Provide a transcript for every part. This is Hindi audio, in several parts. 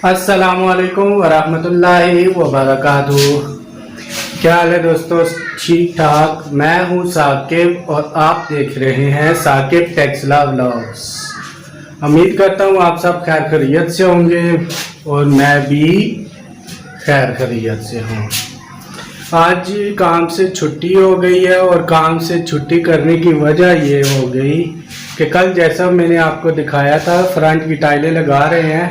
अस्सलामुअलैकुम वरहमतुल्लाहि वबरकातुहू। क्या हाल है दोस्तों? ठीक ठाक। मैं हूँ साकिब और आप देख रहे हैं साकिब टेक्सला व्लॉग्स। उम्मीद करता हूँ आप सब खैर खैरियत से होंगे और मैं भी खैर खैरियत से हूँ। आज काम से छुट्टी हो गई है और काम से छुट्टी करने की वजह ये हो गई कि कल जैसा मैंने आपको दिखाया था फ्रंट की टाइलें लगा रहे हैं।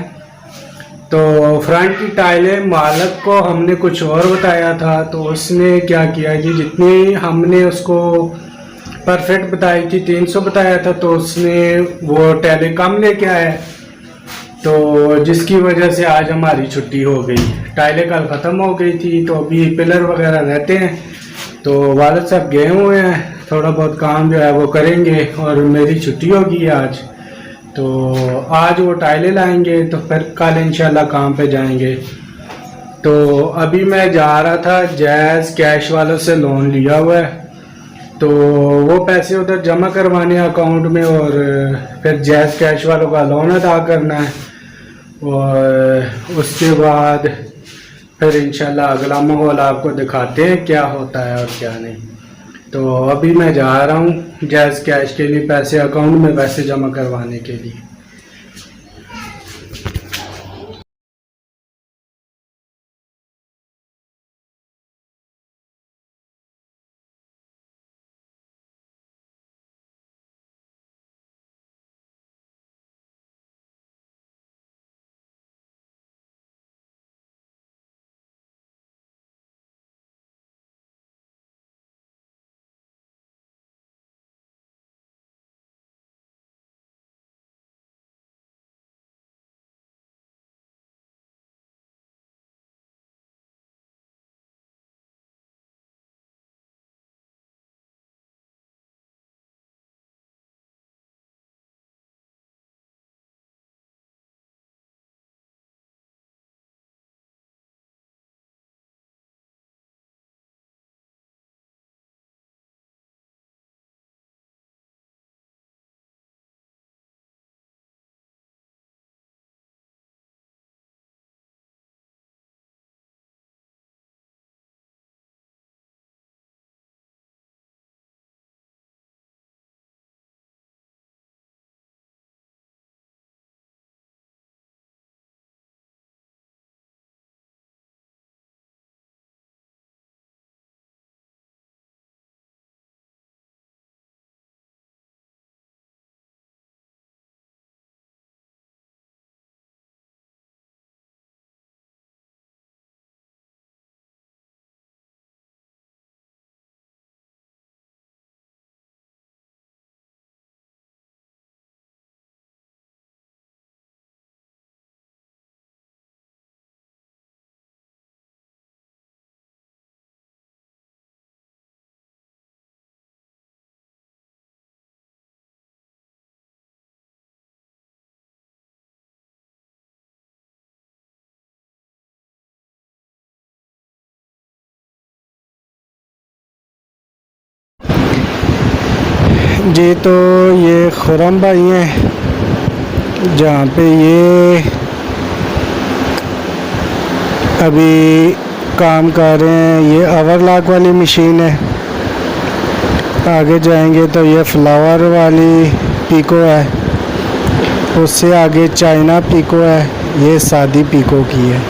तो फ्रंट की टाइलें मालिक को हमने कुछ और बताया था, तो उसने क्या किया कि जितनी हमने उसको परफेक्ट बताई थी 300 बताया था, तो उसने वो टाइलें कम लेके आया। तो जिसकी वजह से आज हमारी छुट्टी हो गई। टाइलें कल ख़त्म हो गई थी, तो अभी पिलर वगैरह रहते हैं। तो वालिद साहब गए हुए हैं, थोड़ा बहुत काम जो है वो करेंगे और मेरी छुट्टी होगी आज। तो आज वो टाइलें लाएंगे तो फिर कल इंशाल्लाह काम पे जाएंगे। तो अभी मैं जा रहा था, जैज़ कैश वालों से लोन लिया हुआ है, तो वो पैसे उधर जमा करवाने अकाउंट में और फिर जैज़ कैश वालों का लोन अदा करना है। और उसके बाद फिर इंशाल्लाह अगला माहौल आपको दिखाते हैं क्या होता है और क्या नहीं। तो अभी मैं जा रहा हूँ जैज़ कैश के लिए पैसे अकाउंट में पैसे जमा करवाने के लिए। जी, तो ये खुरम भाई हैं जहाँ पे ये अभी काम कर रहे हैं। ये ओवरलॉक वाली मशीन है। आगे जाएंगे तो ये फ्लावर वाली पीको है, उससे आगे चाइना पीको है, ये सादी पीको की है।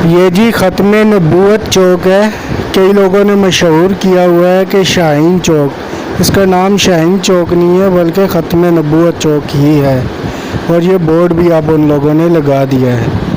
ये जी ख़त्म नबूवत चौक है, कई लोगों ने मशहूर किया हुआ है कि शाहीन चौक। इसका नाम शाहीन चौक नहीं है बल्कि ख़त्म नबूवत चौक ही है, और ये बोर्ड भी अब उन लोगों ने लगा दिया है।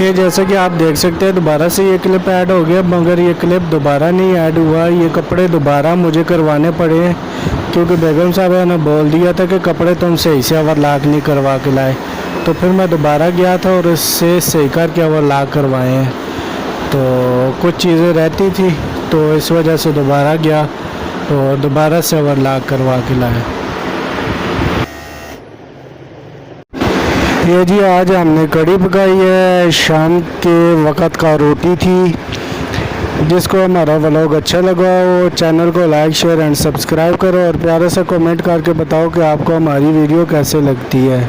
ये जैसा कि आप देख सकते हैं दोबारा से ये क्लिप ऐड हो गया, मगर ये क्लिप दोबारा नहीं ऐड हुआ। ये कपड़े दोबारा मुझे करवाने पड़े क्योंकि बेगम साहब ने बोल दिया था कि कपड़े तुम सही से ओवरलॉक नहीं करवा के लाए। तो फिर मैं दोबारा गया था और इससे सही करके ओवरलॉक करवाए हैं। तो कुछ चीज़ें रहती थी तो इस वजह से दोबारा गया और दोबारा से ओवरलॉक करवा के लाए। ये जी आज हमने कड़ी पकाई है, शाम के वक़्त का रोटी थी। जिसको हमारा व्लॉग अच्छा लगा वो चैनल को लाइक शेयर एंड सब्सक्राइब करो और प्यारे से कमेंट करके बताओ कि आपको हमारी वीडियो कैसे लगती है।